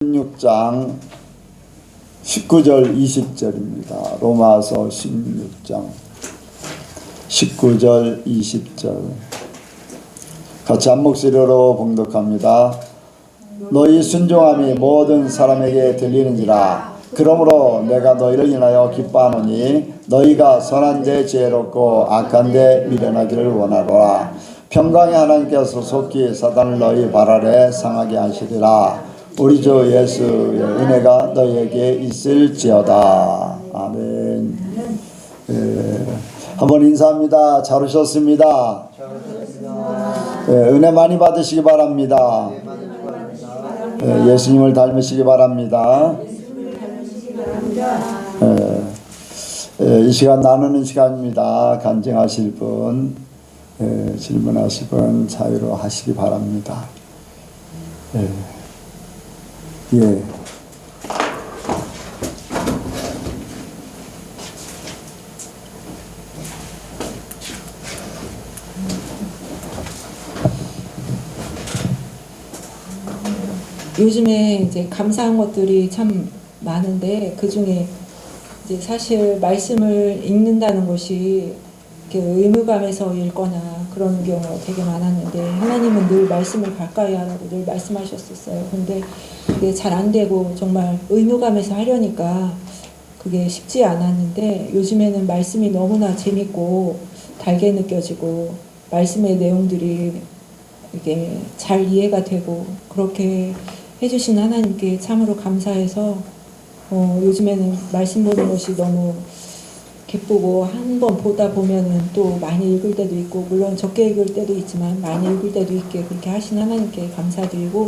16장 19절 20절입니다. 로마서 16장 19절 20절 같이 한 목소리로 봉독합니다. 너희 순종함이 모든 사람에게 들리는지라. 그러므로 내가 너희를 인하여 기뻐하노니 너희가 선한데 지혜롭고 악한데 미련하기를 원하노라. 평강의 하나님께서 속히 사단을 너희 발 아래 상하게 하시리라. 우리 주 예수의 은혜가 너희에게 있을지어다. 아멘. 한번 인사합니다. 잘 오셨습니다. 은혜 많이 받으시기 바랍니다. 예수님을 닮으시기 바랍니다. 이 시간 나누는 시간입니다. 간증하실 분, 질문하실 분 자유로 하시기 바랍니다. 예. 요즘에 이제 감사한 것들이 참 많은데 그 중에 이제 사실 말씀을 읽는다는 것이 이렇게 의무감에서 읽거나 그런 경우가 되게 많았는데 하나님은 늘 말씀을 가까이 하라고 늘 말씀하셨었어요. 근데 그게 잘 안 되고 정말 의무감에서 하려니까 그게 쉽지 않았는데 요즘에는 말씀이 너무나 재밌고 달게 느껴지고 말씀의 내용들이 이게 잘 이해가 되고 그렇게 해주신 하나님께 참으로 감사해서 요즘에는 말씀 보는 것이 너무 기쁘고 한 번 보다 보면은 또 많이 읽을 때도 있고 물론 적게 읽을 때도 있지만 많이 읽을 때도 있게 그렇게 하신 하나님께 감사드리고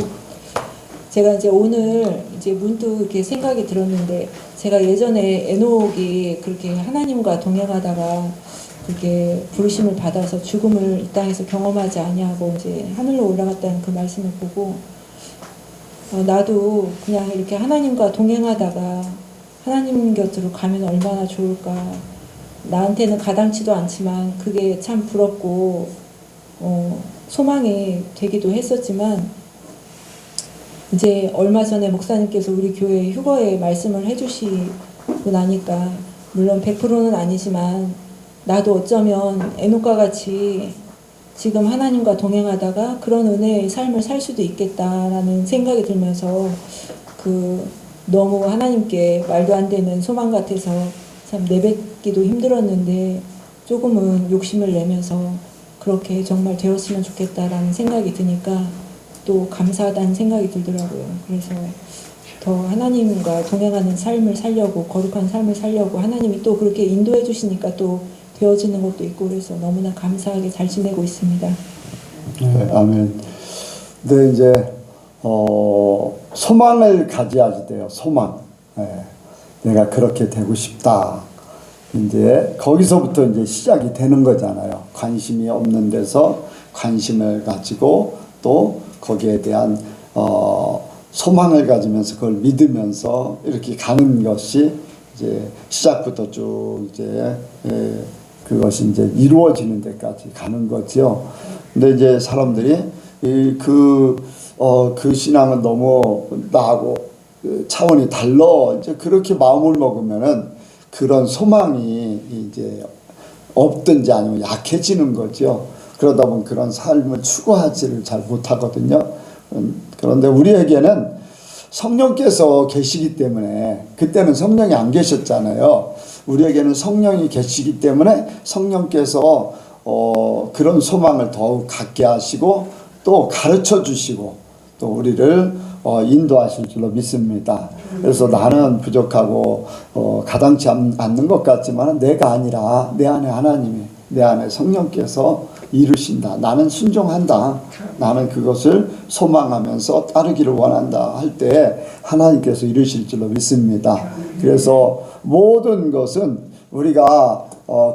제가 이제 오늘 이제 문득 이렇게 생각이 들었는데 제가 예전에 에녹이 그렇게 하나님과 동행하다가 그렇게 부르심을 받아서 죽음을 이 땅에서 경험하지 아니하고 이제 하늘로 올라갔다는 그 말씀을 보고 나도 그냥 이렇게 하나님과 동행하다가 하나님 곁으로 가면 얼마나 좋을까. 나한테는 가당치도 않지만 그게 참 부럽고 소망이 되기도 했었지만 이제 얼마 전에 목사님께서 우리 교회 휴거에 말씀을 해주시고 나니까 물론 100%는 아니지만 나도 어쩌면 에녹과 같이 지금 하나님과 동행하다가 그런 은혜의 삶을 살 수도 있겠다라는 생각이 들면서 너무 하나님께 말도 안 되는 소망 같아서 참 내뱉기도 힘들었는데 조금은 욕심을 내면서 그렇게 정말 되었으면 좋겠다라는 생각이 드니까 또 감사하다는 생각이 들더라고요. 그래서 더 하나님과 동행하는 삶을 살려고 거룩한 삶을 살려고 하나님이 또 그렇게 인도해 주시니까 또 되어지는 것도 있고 그래서 너무나 감사하게 잘 지내고 있습니다. 네, 아멘. 근데 이제 소망을 가져야지 돼요. 소망. 내가 그렇게 되고 싶다. 이제 거기서부터 이제 시작이 되는 거잖아요. 관심이 없는 데서 관심을 가지고 또 거기에 대한 소망을 가지면서 그걸 믿으면서 이렇게 가는 것이 이제 시작부터 쭉 이제 그것이 이제 이루어지는 데까지 가는 거죠. 근데 이제 사람들이 그 신앙은 너무 나하고 차원이 달라. 이제 그렇게 마음을 먹으면은 그런 소망이 이제 없든지 아니면 약해지는 거죠. 그러다 보면 그런 삶을 추구하지를 잘 못하거든요. 그런데 우리에게는 성령께서 계시기 때문에 그때는 성령이 안 계셨잖아요. 우리에게는 성령이 계시기 때문에 성령께서 그런 소망을 더욱 갖게 하시고 또 가르쳐 주시고 또 우리를 인도하실 줄로 믿습니다. 그래서 나는 부족하고 가당치 않는 것 같지만 내가 아니라 내 안에 하나님이 내 안에 성령께서 이루신다. 나는 순종한다. 나는 그것을 소망하면서 따르기를 원한다 할 때 하나님께서 이루실 줄로 믿습니다. 그래서 모든 것은 우리가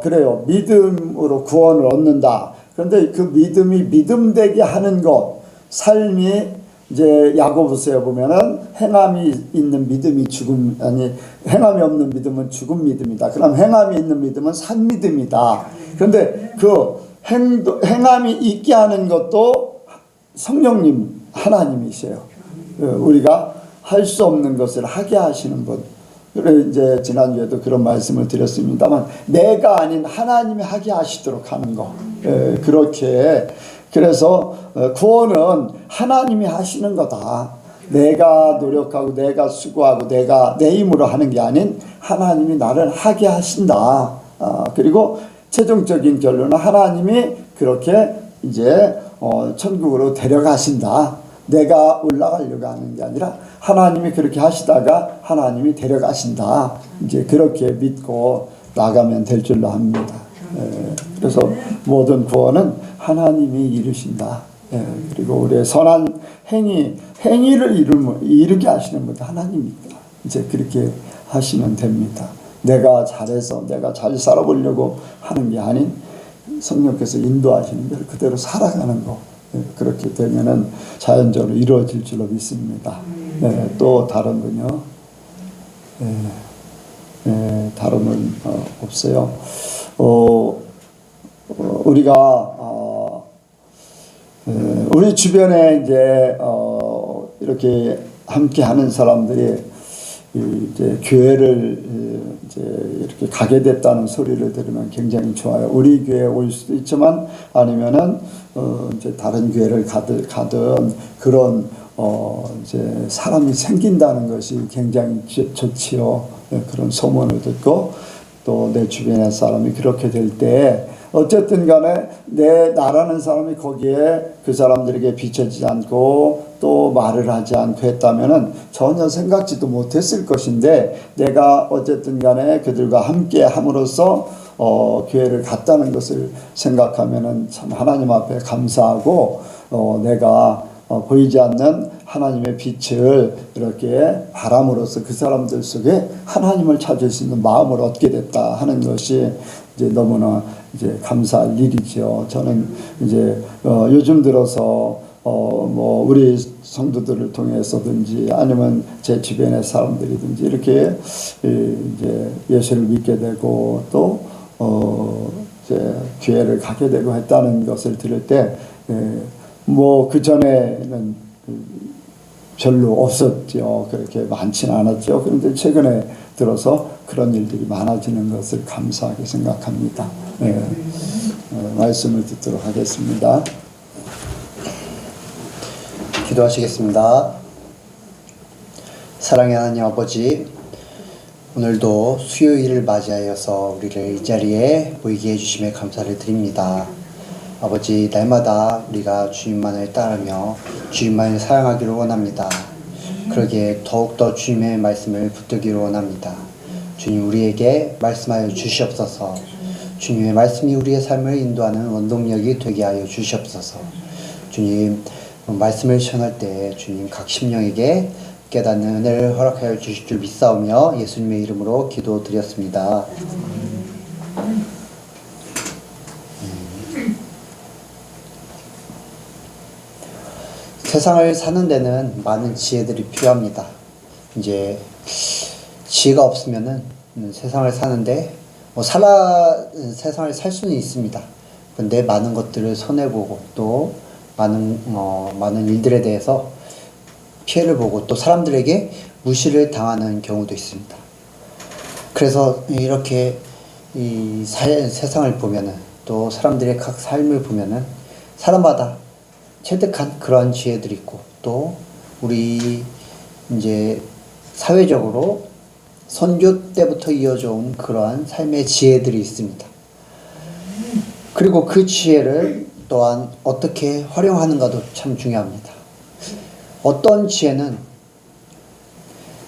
그래요. 믿음으로 구원을 얻는다. 그런데 그 믿음이 믿음되게 하는 것, 삶이 이제 야고보서에 보면은 행함이 있는 믿음이 행함이 없는 믿음은 죽은 믿음이다. 그럼 행함이 있는 믿음은 산 믿음이다. 그런데 그 행함이 있게 하는 것도 성령님 하나님이세요. 우리가 할 수 없는 것을 하게 하시는 분. 그래 이제 지난주에도 그런 말씀을 드렸습니다만 내가 아닌 하나님이 하게 하시도록 하는 거. 그렇게 그래서 구원은 하나님이 하시는 거다. 내가 노력하고 내가 수고하고 내가 내 힘으로 하는 게 아닌 하나님이 나를 하게 하신다. 그리고 최종적인 결론은 하나님이 그렇게 이제 천국으로 데려가신다. 내가 올라가려고 하는 게 아니라 하나님이 그렇게 하시다가 하나님이 데려가신다. 이제 그렇게 믿고 나가면 될 줄로 합니다. 그래서 모든 구원은 하나님이 이루신다. 그리고 우리의 선한 행위를 이루게 하시는 분 하나님입니다. 이제 그렇게 하시면 됩니다. 내가 잘해서 내가 잘 살아보려고 하는 게 아닌 성령께서 인도하시는 대로 그대로 살아가는 거. 그렇게 되면은 자연적으로 이루어질 줄로 믿습니다. 또 다른 분요? 다른 분 없어요. 우리가 우리 주변에 이제 이렇게 함께 하는 사람들이 이제 교회를 이제 이렇게 가게 됐다는 소리를 들으면 굉장히 좋아요. 우리 교회에 올 수도 있지만 아니면은 이제 다른 교회를 가든 그런 이제 사람이 생긴다는 것이 굉장히 좋지요. 그런 소문을 듣고 또 내 주변의 사람이 그렇게 될 때 어쨌든 간에 내 나라는 사람이 거기에 그 사람들에게 비춰지지 않고 또 말을 하지 않고 했다면은 전혀 생각지도 못했을 것인데 내가 어쨌든 간에 그들과 함께 함으로써 교회를 갔다는 것을 생각하면은 참 하나님 앞에 감사하고 내가 보이지 않는 하나님의 빛을 이렇게 바람으로써 그 사람들 속에 하나님을 찾을 수 있는 마음을 얻게 됐다 하는 것이 이제 너무나 이제 감사할 일이죠. 저는 이제 요즘 들어서 뭐 우리 성도들을 통해서든지 아니면 제 주변의 사람들이든지 이렇게 이제 예수를 믿게 되고 또 이제 교회를 가게 되고 했다는 것을 들을 때 뭐 그 전에는 별로 없었죠. 그렇게 많지는 않았죠. 그런데 최근에 들어서 그런 일들이 많아지는 것을 감사하게 생각합니다. 말씀을 듣도록 하겠습니다. 기도하시겠습니다. 사랑의 하나님 아버지, 오늘도 수요일을 맞이하여서 우리를 이 자리에 모이게 해주심에 감사를 드립니다. 아버지, 날마다 우리가 주님만을 따르며 주님만을 사랑하기를 원합니다. 그러기에 더욱더 주님의 말씀을 붙들기를 원합니다. 주님, 우리에게 말씀하여 주시옵소서. 주님의 말씀이 우리의 삶을 인도하는 원동력이 되게 하여 주시옵소서. 주님, 말씀을 시행할 때 주님 각 심령에게 깨닫는 은혜를 허락하여 주실 줄 믿사오며 예수님의 이름으로 기도드렸습니다. 세상을 사는 데는 많은 지혜들이 필요합니다. 이제 지혜가 없으면은 세상을 사는데 세상을 살 수는 있습니다. 근데 많은 것들을 손해보고 또 많은 일들에 대해서 피해를 보고 또 사람들에게 무시를 당하는 경우도 있습니다. 그래서 이렇게 이 세상을 보면은 또 사람들의 각 삶을 보면은 사람마다 체득한 그런 지혜들이 있고 또 우리 이제 사회적으로 선교 때부터 이어져 온 그러한 삶의 지혜들이 있습니다. 그리고 그 지혜를 또한 어떻게 활용하는가도 참 중요합니다. 어떤 지혜는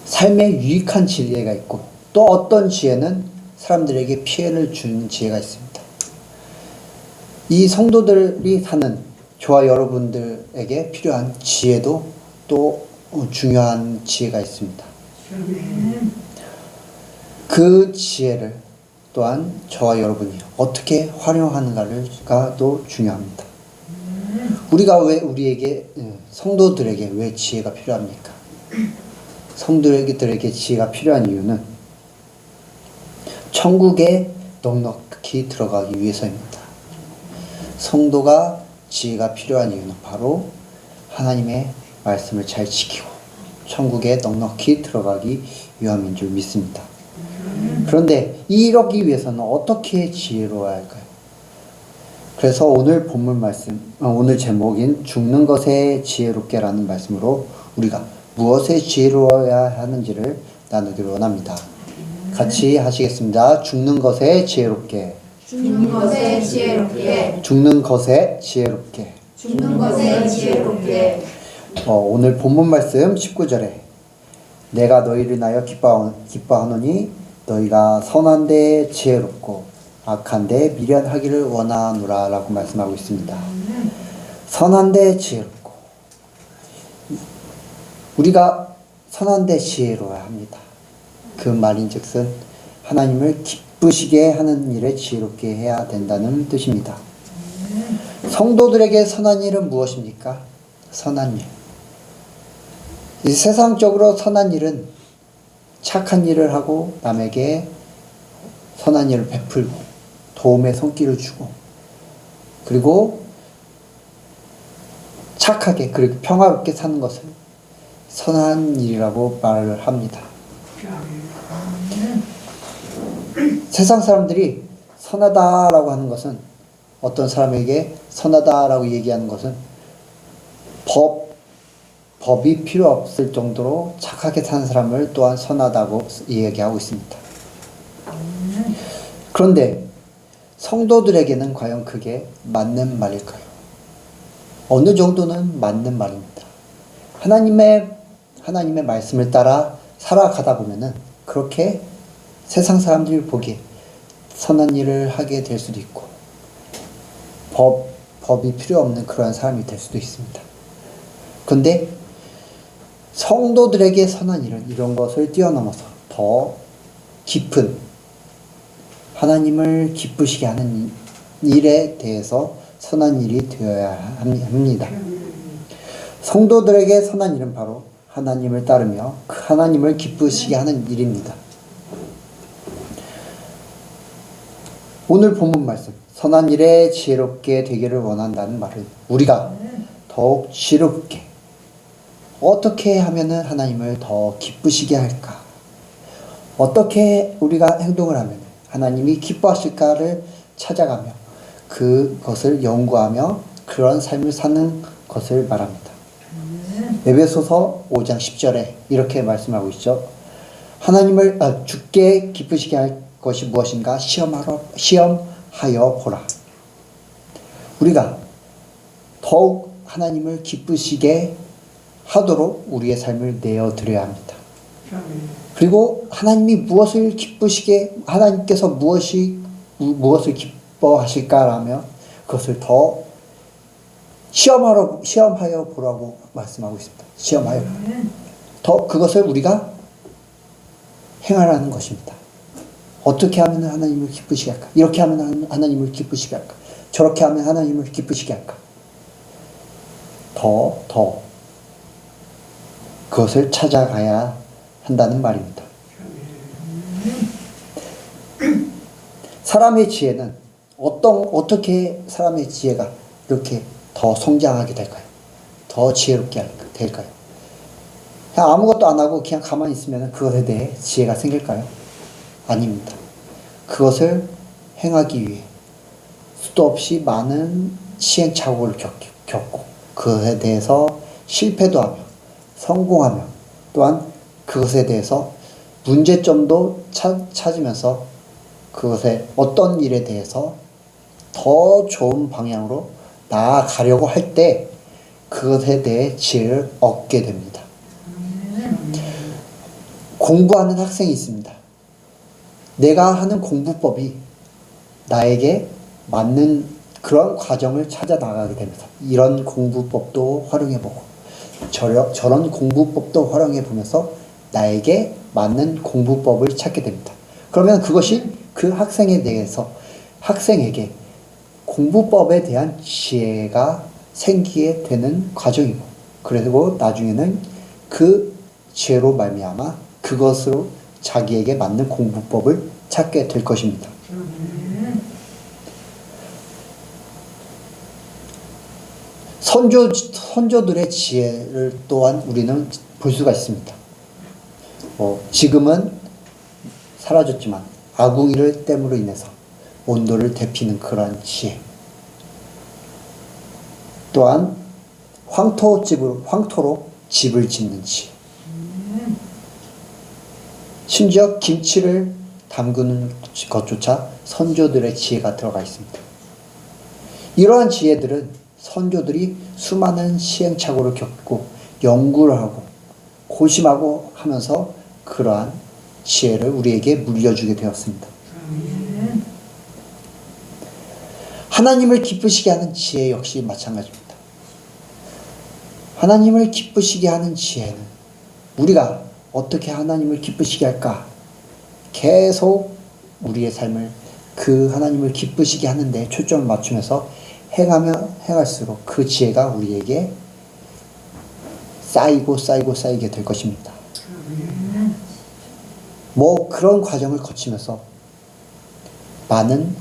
삶에 유익한 지혜가 있고 또 어떤 지혜는 사람들에게 피해를 주는 지혜가 있습니다. 이 성도들이 사는 저와 여러분들에게 필요한 지혜도 또 중요한 지혜가 있습니다. 그 지혜를 또한 저와 여러분이 어떻게 활용하는가가 또 중요합니다. 우리가 왜 우리에게 성도들에게 왜 지혜가 필요합니까? 성도들에게 지혜가 필요한 이유는 천국에 넉넉히 들어가기 위해서입니다. 성도가 지혜가 필요한 이유는 바로 하나님의 말씀을 잘 지키고 천국에 넉넉히 들어가기 위함인 줄 믿습니다. 그런데 이러기 위해서는 어떻게 지혜로워야 할까요? 그래서 오늘 본문 말씀, 오늘 제목인 죽는 것에 지혜롭게라는 말씀으로 우리가 무엇에 지혜로워야 하는지를 나누기를 원합니다. 같이 하시겠습니다. 죽는 것에 지혜롭게. 죽는 것에 지혜롭게. 죽는 것에 지혜롭게. 죽는 것에 지혜롭게. 오늘 본문 말씀 19절에 내가 너희를 인하여 기뻐하노니 너희가 선한 데 지혜롭고 악한 데 미련하기를 원하노라 라고 말씀하고 있습니다. 선한 데 지혜롭고, 우리가 선한 데 지혜로워야 합니다. 그 말인즉슨 하나님을 기쁘시게 하는 일에 지혜롭게 해야 된다는 뜻입니다. 성도들에게 선한 일은 무엇입니까? 선한 일. 이 세상적으로 선한 일은 착한 일을 하고 남에게 선한 일을 베풀고 도움의 손길을 주고 그리고 착하게 그리고 평화롭게 사는 것을 선한 일이라고 말을 합니다. 세상 사람들이 선하다라고 하는 것은, 어떤 사람에게 선하다라고 얘기하는 것은 법이 필요 없을 정도로 착하게 사는 사람을 또한 선하다고 이야기하고 있습니다. 그런데 성도들에게는 과연 그게 맞는 말일까요? 어느 정도는 맞는 말입니다. 하나님의 말씀을 따라 살아가다 보면은 그렇게 세상 사람들이 보기에 선한 일을 하게 될 수도 있고 법이 필요 없는 그러한 사람이 될 수도 있습니다. 그런데 성도들에게 선한 일은 이런 것을 뛰어넘어서 더 깊은 하나님을 기쁘시게 하는 일에 대해서 선한 일이 되어야 합니다. 성도들에게 선한 일은 바로 하나님을 따르며 그 하나님을 기쁘시게 하는 일입니다. 오늘 본문 말씀, 선한 일에 지혜롭게 되기를 원한다는 말은 우리가 더욱 지혜롭게 어떻게 하면은 하나님을 더 기쁘시게 할까? 어떻게 우리가 행동을 하면 하나님이 기뻐하실까를 찾아가며 그것을 연구하며 그런 삶을 사는 것을 말합니다. 에베소서 5장 10절에 이렇게 말씀하고 있죠. 하나님을 주께 기쁘시게 할 것이 무엇인가 시험하여 보라. 우리가 더욱 하나님을 기쁘시게 하도록 우리의 삶을 내어드려야 합니다. 그리고 하나님이 무엇을 기쁘시게, 하나님께서 무엇을 기뻐하실까라며 그것을 더 시험하여 보라고 말씀하고 있습니다. 시험하여 더 그것을 우리가 행하라는 것입니다. 어떻게 하면 하나님을 기쁘시게 할까? 이렇게 하면 하나님을 기쁘시게 할까? 저렇게 하면 하나님을 기쁘시게 할까? 더 그것을 찾아가야 한다는 말입니다. 사람의 지혜는 어떻게 사람의 지혜가 이렇게 더 성장하게 될까요? 더 지혜롭게 될까요? 그냥 아무것도 안 하고 그냥 가만히 있으면 그것에 대해 지혜가 생길까요? 아닙니다. 그것을 행하기 위해 수도 없이 많은 시행착오를 겪고 그것에 대해서 실패도 하며 성공하며 또한 그것에 대해서 문제점도 찾으면서 그것에 어떤 일에 대해서 더 좋은 방향으로 나아가려고 할 때 그것에 대해 지혜를 얻게 됩니다. 공부하는 학생이 있습니다. 내가 하는 공부법이 나에게 맞는 그런 과정을 찾아 나가게 됩니다. 이런 공부법도 활용해보고 저런 공부법도 활용해보면서 나에게 맞는 공부법을 찾게 됩니다. 그러면 그것이 그 학생에게 공부법에 대한 지혜가 생기게 되는 과정이고, 그리고 나중에는 그 지혜로 말미암아 그것으로 자기에게 맞는 공부법을 찾게 될 것입니다. 선조들의 지혜를 또한 우리는 볼 수가 있습니다. 지금은 사라졌지만 아궁이를 땜으로 인해서 온도를 데피는 그러한 지혜, 또한 황토로 집을 짓는 지혜, 심지어 김치를 담그는 것조차 선조들의 지혜가 들어가 있습니다. 이러한 지혜들은 선조들이 수많은 시행착오를 겪고 연구를 하고 고심하고 하면서 그러한 지혜를 우리에게 물려주게 되었습니다. 하나님을 기쁘시게 하는 지혜 역시 마찬가지입니다. 하나님을 기쁘시게 하는 지혜는 우리가 어떻게 하나님을 기쁘시게 할까? 계속 우리의 삶을 그 하나님을 기쁘시게 하는데 초점을 맞추면서 행할수록 그 지혜가 우리에게 쌓이게 될 것입니다. 그런 과정을 거치면서 많은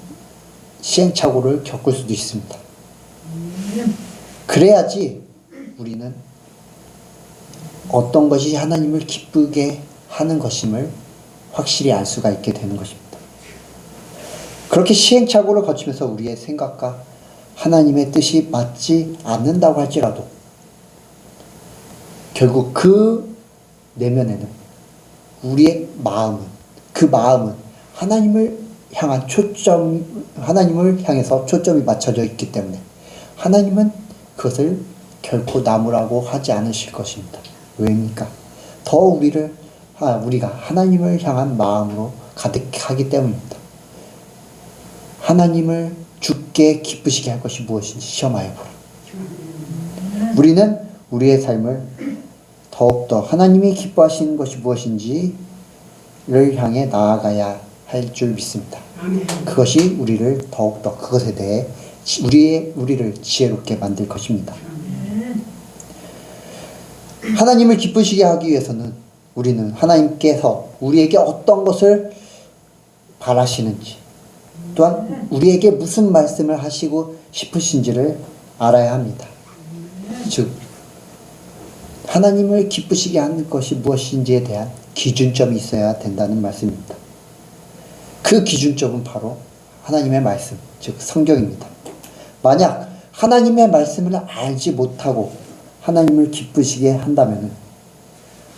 시행착오를 겪을 수도 있습니다. 그래야지 우리는 어떤 것이 하나님을 기쁘게 하는 것임을 확실히 알 수가 있게 되는 것입니다. 그렇게 시행착오를 거치면서 우리의 생각과 하나님의 뜻이 맞지 않는다고 할지라도 결국 그 내면에는 우리의 그 마음은 하나님을 향해서 초점이 맞춰져 있기 때문에 하나님은 그것을 결코 나무라고 하지 않으실 것입니다. 왜입니까? 더 우리가 하나님을 향한 마음으로 가득하기 때문입니다. 하나님을 주께 기쁘시게 할 것이 무엇인지 시험하여 보라. 우리는 우리의 삶을 더욱더 하나님이 기뻐하시는 것이 무엇인지를 향해 나아가야 할 줄 믿습니다. 그것이 우리를 더욱더 그것에 대해 우리를 지혜롭게 만들 것입니다. 하나님을 기쁘시게 하기 위해서는 우리는 하나님께서 우리에게 어떤 것을 바라시는지, 또한 우리에게 무슨 말씀을 하시고 싶으신지를 알아야 합니다. 즉 하나님을 기쁘시게 하는 것이 무엇인지에 대한 기준점이 있어야 된다는 말씀입니다. 그 기준점은 바로 하나님의 말씀, 즉 성경입니다. 만약 하나님의 말씀을 알지 못하고 하나님을 기쁘시게 한다면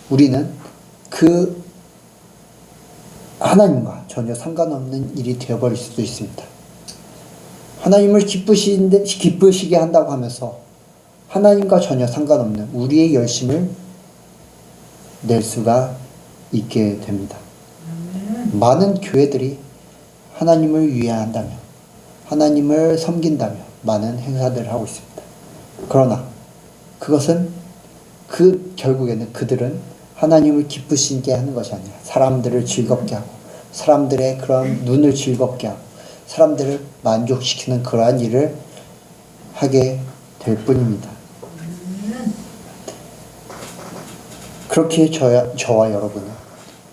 우리는 그 하나님과 전혀 상관없는 일이 되어버릴 수도 있습니다. 하나님을 기쁘시게 한다고 하면서 하나님과 전혀 상관없는 우리의 열심을 낼 수가 있게 됩니다. 많은 교회들이 하나님을 위하한다며 하나님을 섬긴다며 많은 행사들을 하고 있습니다. 그러나 그것은 결국에는 그들은 하나님을 기쁘시게 하는 것이 아니라 사람들을 즐겁게 하고 사람들의 그런 눈을 즐겁게 하고 사람들을 만족시키는 그러한 일을 하게 될 뿐입니다. 그렇게 저와 여러분은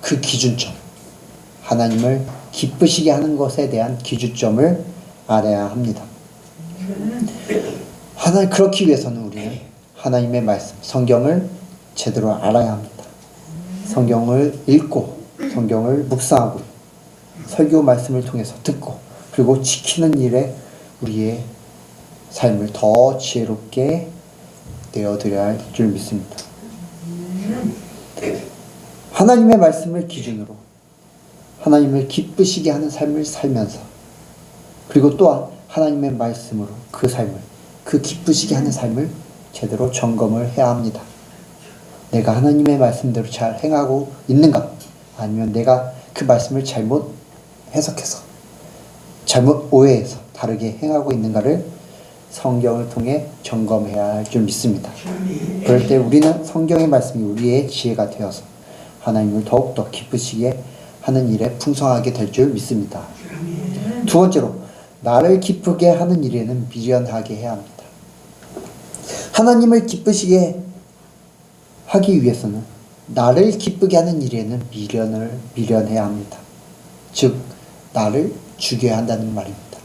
그 기준점, 하나님을 기쁘시게 하는 것에 대한 기준점을 알아야 합니다. 그렇기 위해서는 우리는 하나님의 말씀, 성경을 제대로 알아야 합니다. 성경을 읽고 성경을 묵상하고 설교 말씀을 통해서 듣고 그리고 지키는 일에 우리의 삶을 더 지혜롭게 내어드려야 할 줄 믿습니다. 하나님의 말씀을 기준으로 하나님을 기쁘시게 하는 삶을 살면서 그리고 또한 하나님의 말씀으로 그 삶을, 그 기쁘시게 하는 삶을 제대로 점검을 해야 합니다. 내가 하나님의 말씀대로 잘 행하고 있는가? 아니면 내가 그 말씀을 잘못 해석해서 잘못 오해해서 다르게 행하고 있는가를 성경을 통해 점검해야 할 줄 믿습니다. 그럴 때 우리는 성경의 말씀이 우리의 지혜가 되어서 하나님을 더욱더 기쁘시게 하는 일에 풍성하게 될 줄 믿습니다. 두 번째로 나를 기쁘게 하는 일에는 미련하게 해야 합니다. 하나님을 기쁘시게 하기 위해서는 나를 기쁘게 하는 일에는 미련해야 합니다. 즉 나를 죽여야 한다는 말입니다.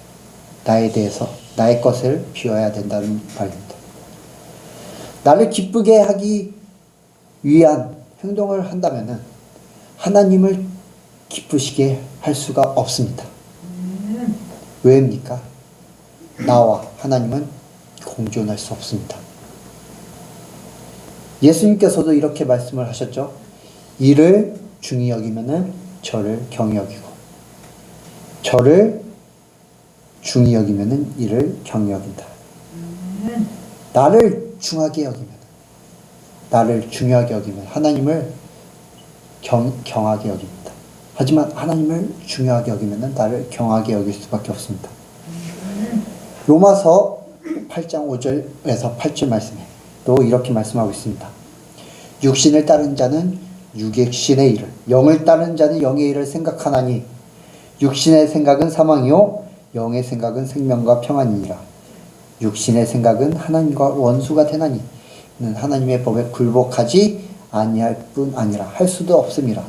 나에 대해서 나의 것을 비워야 된다는 말입니다. 나를 기쁘게 하기 위한 행동을 한다면은 하나님을 기쁘시게 할 수가 없습니다. 왜입니까? 나와 하나님은 공존할 수 없습니다. 예수님께서도 이렇게 말씀을 하셨죠. 이를 중히 여기면은 저를 경히 여기고, 저를 중히 여기면은 이를 경히 여긴다. 나를 중하게 여기면, 나를 중요하게 여기면 하나님을 경하게 여깁니다. 하지만 하나님을 중요하게 여기면 나를 경하게 여길 수밖에 없습니다. 로마서 8장 5절에서 8절 말씀에 또 이렇게 말씀하고 있습니다. 육신을 따른 자는 육신의 일을, 영을 따른 자는 영의 일을 생각하나니 육신의 생각은 사망이요 영의 생각은 생명과 평안이니라. 육신의 생각은 하나님과 원수가 되나니 이는 하나님의 법에 굴복하지 아니할 뿐 아니라 할 수도 없음이라.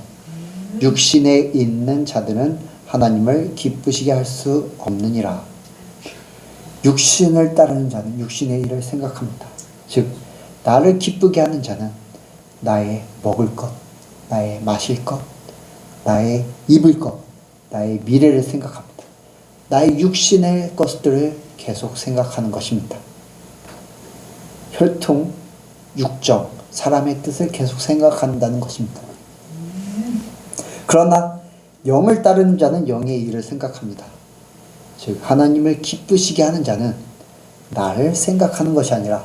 육신에 있는 자들은 하나님을 기쁘시게 할 수 없느니라. 육신을 따르는 자는 육신의 일을 생각합니다. 즉 나를 기쁘게 하는 자는 나의 먹을 것, 나의 마실 것, 나의 입을 것, 나의 미래를 생각합니다. 나의 육신의 것들을 계속 생각하는 것입니다. 혈통, 육정, 사람의 뜻을 계속 생각한다는 것입니다. 그러나 영을 따르는 자는 영의 일을 생각합니다. 즉 하나님을 기쁘시게 하는 자는 나를 생각하는 것이 아니라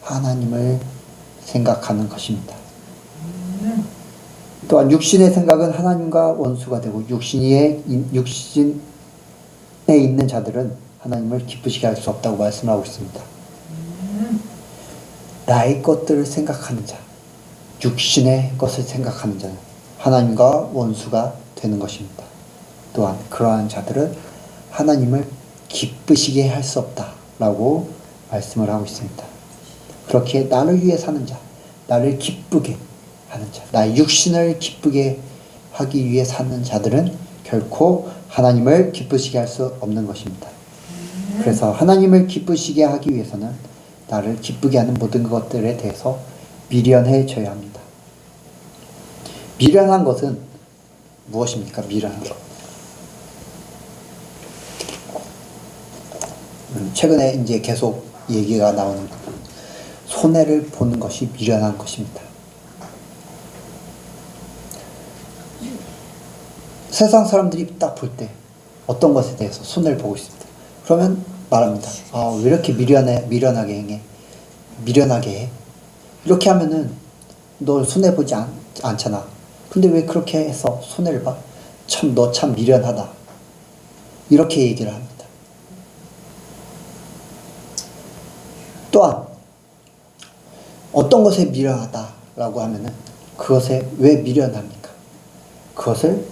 하나님을 생각하는 것입니다. 또한 육신의 생각은 하나님과 원수가 되고 육신에 있는 자들은 하나님을 기쁘시게 할 수 없다고 말씀하고 있습니다. 나의 것들을 생각하는 자, 육신의 것을 생각하는 자는 하나님과 원수가 되는 것입니다. 또한 그러한 자들은 하나님을 기쁘시게 할 수 없다라고 말씀을 하고 있습니다. 그렇게 나를 위해 사는 자, 나를 기쁘게 하는 자, 나의 육신을 기쁘게 하기 위해 사는 자들은 결코 하나님을 기쁘시게 할 수 없는 것입니다. 그래서 하나님을 기쁘시게 하기 위해서는 나를 기쁘게 하는 모든 것들에 대해서 미련해져야 합니다. 미련한 것은 무엇입니까? 미련한 것. 최근에 이제 계속 얘기가 나오는 손해를 보는 것이 미련한 것입니다. 세상 사람들이 딱 볼 때 어떤 것에 대해서 손해를 보고 있습니다. 그러면 말합니다. 아, 왜 이렇게 미련하게 행해? 미련하게 해? 이렇게 하면은 너 손해보지 않잖아. 근데 왜 그렇게 해서 손해를 봐? 참, 너 참 미련하다. 이렇게 얘기를 합니다. 또한 어떤 것에 미련하다라고 하면은 그것에 왜 미련합니까? 그것을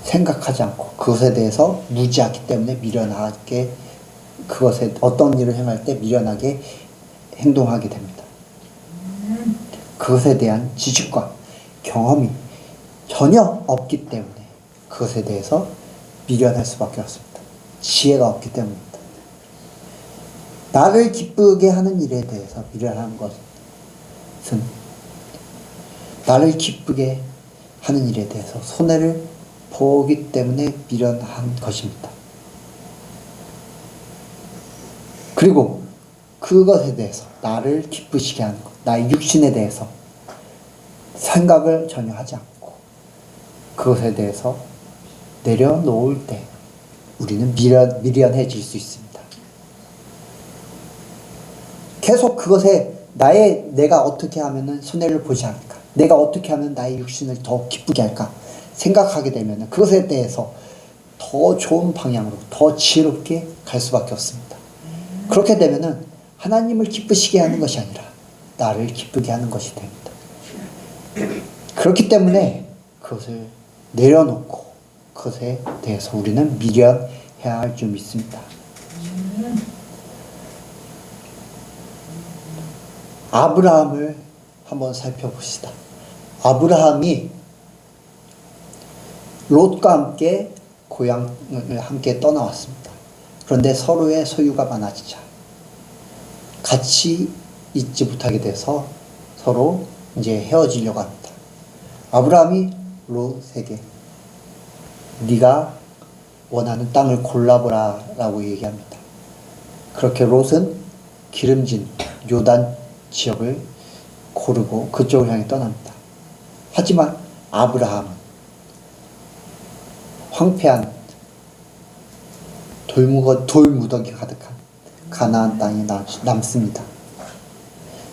생각하지 않고 그것에 대해서 무지하기 때문에 미련하게, 그것에 어떤 일을 행할 때 미련하게 행동하게 됩니다. 그것에 대한 지식과 경험이 전혀 없기 때문에 그것에 대해서 미련할 수밖에 없습니다. 지혜가 없기 때문입니다. 나를 기쁘게 하는 일에 대해서 미련한 것은 나를 기쁘게 하는 일에 대해서 손해를 보기 때문에 미련한 것입니다. 그리고 그것에 대해서 나를 기쁘시게 하는 것, 나의 육신에 대해서 생각을 전혀 하지 않고 그것에 대해서 내려놓을 때 우리는 미련해질 수 있습니다. 계속 그것에 내가 어떻게 하면 손해를 보지 않을까, 내가 어떻게 하면 나의 육신을 더 기쁘게 할까 생각하게 되면 그것에 대해서 더 좋은 방향으로 더 지혜롭게 갈 수밖에 없습니다. 그렇게 되면 하나님을 기쁘시게 하는 것이 아니라 나를 기쁘게 하는 것이 됩니다. 그렇기 때문에 그것을 내려놓고 그것에 대해서 우리는 미련해야 할 줄 믿습니다. 아브라함을 한번 살펴봅시다. 아브라함이 롯과 함께 고향을 함께 떠나왔습니다. 그런데 서로의 소유가 많아지자 같이 있지 못하게 돼서 서로 이제 헤어지려고 합니다. 아브라함이 롯에게 네가 원하는 땅을 골라보라 라고 얘기합니다. 그렇게 롯은 기름진 요단 지역을 고르고 그쪽을 향해 떠납니다. 하지만 아브라함은 황폐한 돌무더기 가득한 가나안 땅에 남습니다.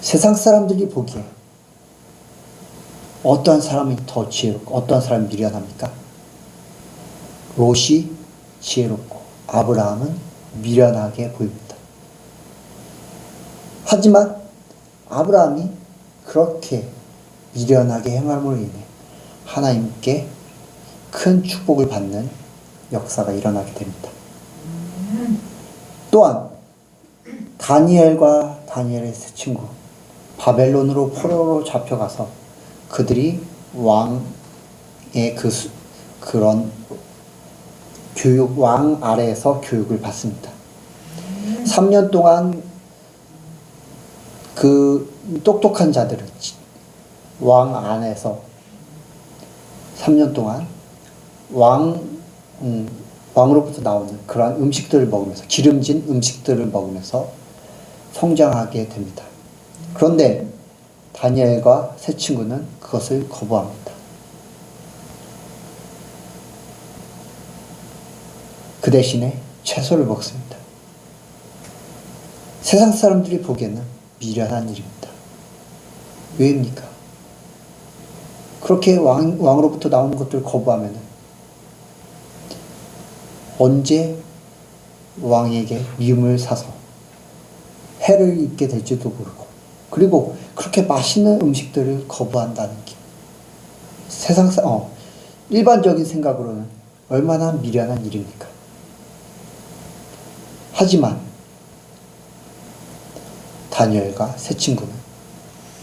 세상 사람들이 보기에 어떠한 사람이 더 지혜롭고 어떠한 사람이 미련합니까? 롯이 지혜롭고 아브라함은 미련하게 보입니다. 하지만 아브라함이 그렇게 미련하게 행함으로 인해 하나님께 큰 축복을 받는 역사가 일어나게 됩니다. 또한 다니엘과 다니엘의 세 친구 바벨론으로 포로로 잡혀가서 그들이 왕의 그런 왕 아래에서 교육을 받습니다. 3년 동안 그 똑똑한 자들은 왕 안에서 3년 동안 왕으로부터 나오는 그러한 음식들을 먹으면서 기름진 음식들을 먹으면서 성장하게 됩니다. 그런데 다니엘과 세 친구는 그것을 거부합니다. 그 대신에 채소를 먹습니다. 세상 사람들이 보기에는 미련한 일입니다. 왜입니까? 그렇게 왕으로부터 나오는 것들을 거부하면 언제 왕에게 미움을 사서 해를 입게 될지도 모르고, 그리고 그렇게 맛있는 음식들을 거부한다는 게 일반적인 생각으로는 얼마나 미련한 일입니까? 하지만 다니엘과 세 친구는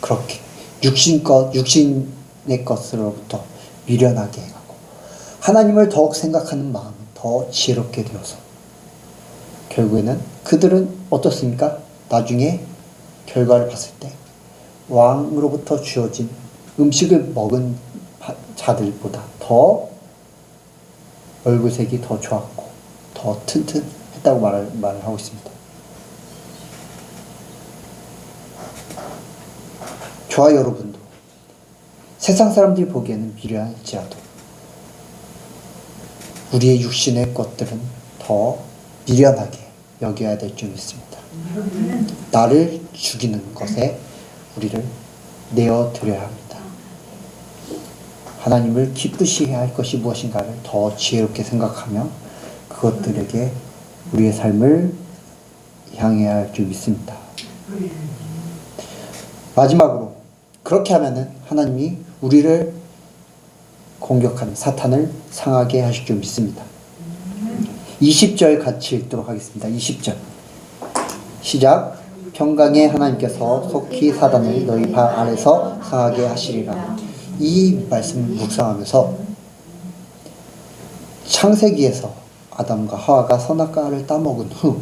그렇게 육신의 것으로부터 미련하게 해가고 하나님을 더욱 생각하는 마음은 더 지혜롭게 되어서 결국에는 그들은 어떻습니까? 나중에 결과를 봤을 때 왕으로부터 주어진 음식을 먹은 자들보다 더 얼굴색이 더 좋았고 더 튼튼했다고 말을 하고 있습니다. 저와 여러분도 세상 사람들이 보기에는 미련할지라도 우리의 육신의 것들은 더 미련하게 여겨야 될 줄 믿습니다. 나를 죽이는 것에 우리를 내어드려야 합니다. 하나님을 기쁘시게 할 것이 무엇인가를 더 지혜롭게 생각하며 그것들에게 우리의 삶을 향해야 할 줄 믿습니다. 마지막으로 그렇게 하면은 하나님이 우리를 공격하는 사탄을 상하게 하실 줄 믿습니다. 20절 같이 읽도록 하겠습니다. 20절 시작. 평강의 하나님께서 속히 사단을 너희 발 아래서 상하게 하시리라. 이 말씀을 묵상하면서 창세기에서 아담과 하와가 선악과를 따먹은 후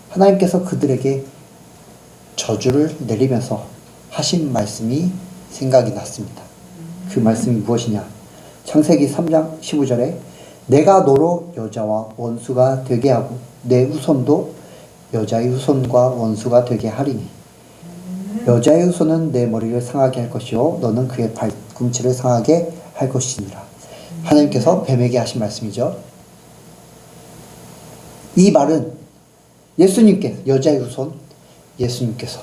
하나님께서 그들에게 저주를 내리면서 하신 말씀이 생각이 났습니다. 그 말씀이 무엇이냐? 창세기 3장 15절에 내가 너로 여자와 원수가 되게 하고 내 후손도 여자의 후손과 원수가 되게 하리니 여자의 후손은 내 머리를 상하게 할 것이요 너는 그의 발꿈치를 상하게 할 것이니라. 하나님께서 뱀에게 하신 말씀이죠. 이 말은 예수님께서 여자의 후손 예수님께서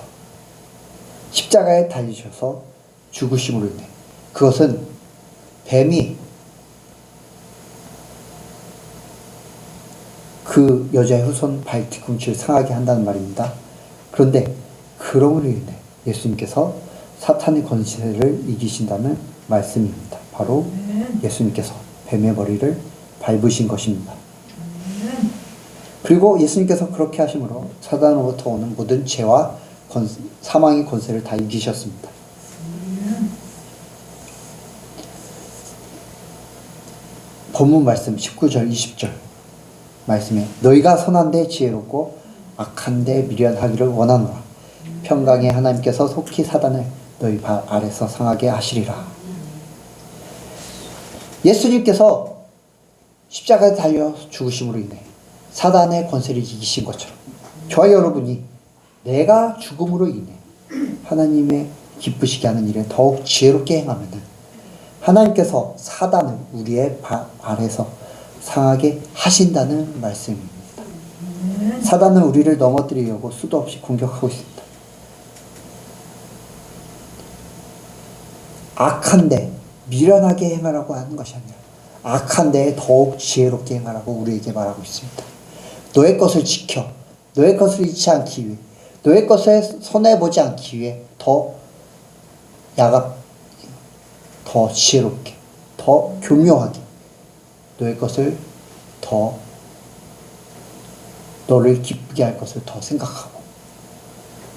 십자가에 달리셔서 죽으심으로 인해 그것은 뱀이 그 여자의 후손 발 뒤꿈치를 상하게 한다는 말입니다. 그런데 그러므로 인해 예수님께서 사탄의 권세를 이기신다는 말씀입니다. 바로 예수님께서 뱀의 머리를 밟으신 것입니다. 그리고 예수님께서 그렇게 하심으로 사단으로부터 오는 모든 죄와 사망의 권세를 다 이기셨습니다. 본문 말씀 19절 20절 말씀에 너희가 선한데 지혜롭고 악한데 미련하기를 원하노라. 평강의 하나님께서 속히 사단을 너희 발 아래서 상하게 하시리라. 예수님께서 십자가에 달려 죽으심으로 인해 사단의 권세를 이기신 것처럼 저와 여러분이 내가 죽음으로 인해 하나님의 기쁘시게 하는 일에 더욱 지혜롭게 행하면 하나님께서 사단을 우리의 발 아래서 상하게 하신다는 말씀입니다. 사단은 우리를 넘어뜨리려고 수도 없이 공격하고 있습니다. 악한데 미련하게 행하라고 하는 것이 아니라 악한데 더욱 지혜롭게 행하라고 우리에게 말하고 있습니다. 너의 것을 지켜 너의 것을 잃지 않기 위해 너의 것에 손해보지 않기 위해 더 지혜롭게 더 교묘하게 너의 것을 더 너를 기쁘게 할 것을 더 생각하고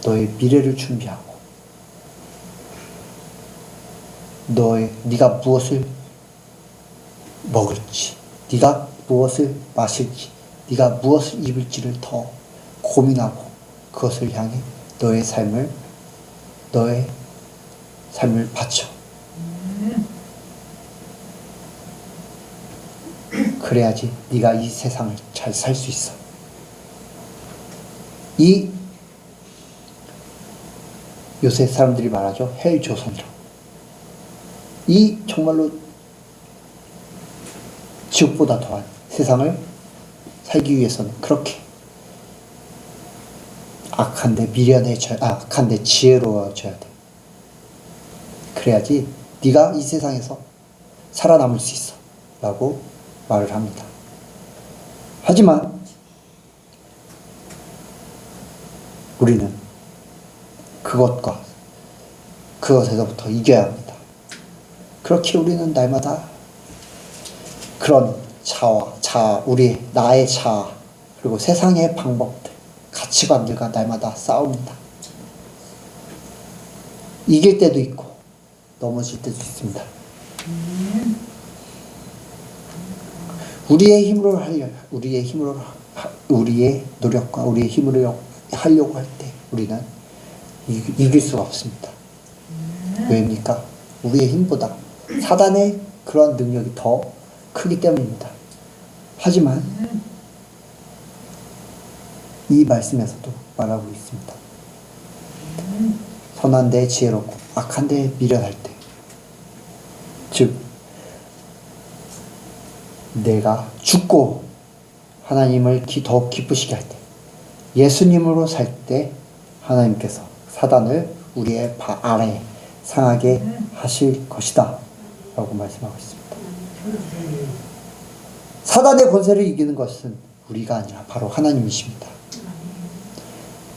너의 미래를 준비하고 네가 무엇을 먹을지 네가 무엇을 마실지 네가 무엇을 입을지를 더 고민하고 그것을 향해 너의 삶을 바쳐. 그래야지 네가 이 세상을 잘 살 수 있어. 이 요새 사람들이 말하죠. 헬조선이라고. 이 정말로 지옥보다 더한 세상을 살기 위해서는 그렇게 악한데 지혜로워져야 돼. 그래야지 네가 이 세상에서 살아남을 수 있어 라고 말을 합니다. 하지만 우리는 그것에서부터 이겨야 합니다. 그렇게 우리는 날마다 그런 나의 자아, 그리고 세상의 방법들, 가치관들과 날마다 싸웁니다. 이길 때도 있고, 넘어질 때도 있습니다. 우리의 노력과 우리의 힘으로 하려고 할 때 우리는 이길 수가 없습니다. 왜입니까? 우리의 힘보다 사단의 그런 능력이 더 크기 때문입니다. 하지만 이 말씀에서도 말하고 있습니다. 선한 데 지혜롭고 악한 데 미련할 때, 즉 내가 죽고 하나님을 더욱 기쁘시게 할 때, 예수님으로 살 때 하나님께서 사단을 우리의 발 아래에 상하게 하실 것이다 라고 말씀하고 있습니다. 사단의 권세를 이기는 것은 우리가 아니라 바로 하나님이십니다.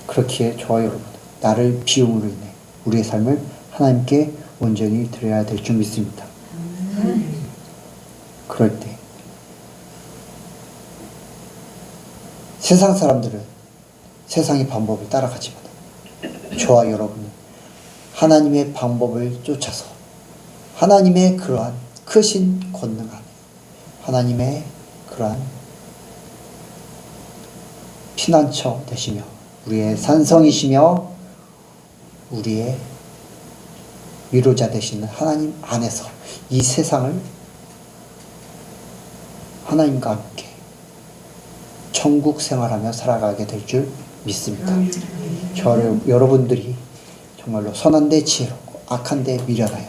그렇기에 저와 여러분, 나를 비움으로 인해 우리의 삶을 하나님께 온전히 드려야 될 줄 믿습니다. 그럴 때 세상 사람들은 세상의 방법을 따라가지만 저와 여러분은 하나님의 방법을 쫓아서 하나님의 그러한 크신 권능 안에 하나님의 그러한 피난처 되시며 우리의 산성이시며 우리의 위로자 되시는 하나님 안에서 이 세상을 하나님과 함께 천국 생활하며 살아가게 될 줄 믿습니다. 여러분들이 정말로 선한데 지혜롭고 악한데 미련하여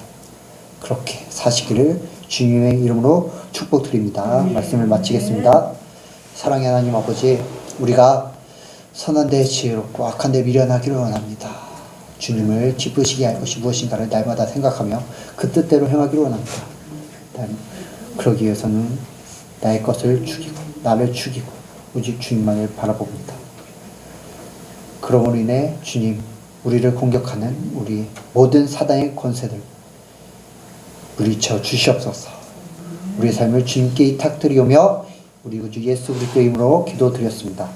그렇게 사시기를 주님의 이름으로 축복드립니다. 말씀을 마치겠습니다. 사랑의 하나님 아버지, 우리가 선한데 지혜롭고 악한데 미련하기를 원합니다. 주님을 기쁘시게 할 것이 무엇인가를 날마다 생각하며 그 뜻대로 행하기를 원합니다. 그러기 위해서는 나의 것을 죽이고 나를 죽이고 오직 주님만을 바라봅니다. 그러므로 인해 주님, 우리를 공격하는 우리 모든 사단의 권세들 물리쳐 주시옵소서. 우리의 삶을 주님께 이탁드리오며 우리 구주 예수 그리스도의 이름으로 기도드렸습니다.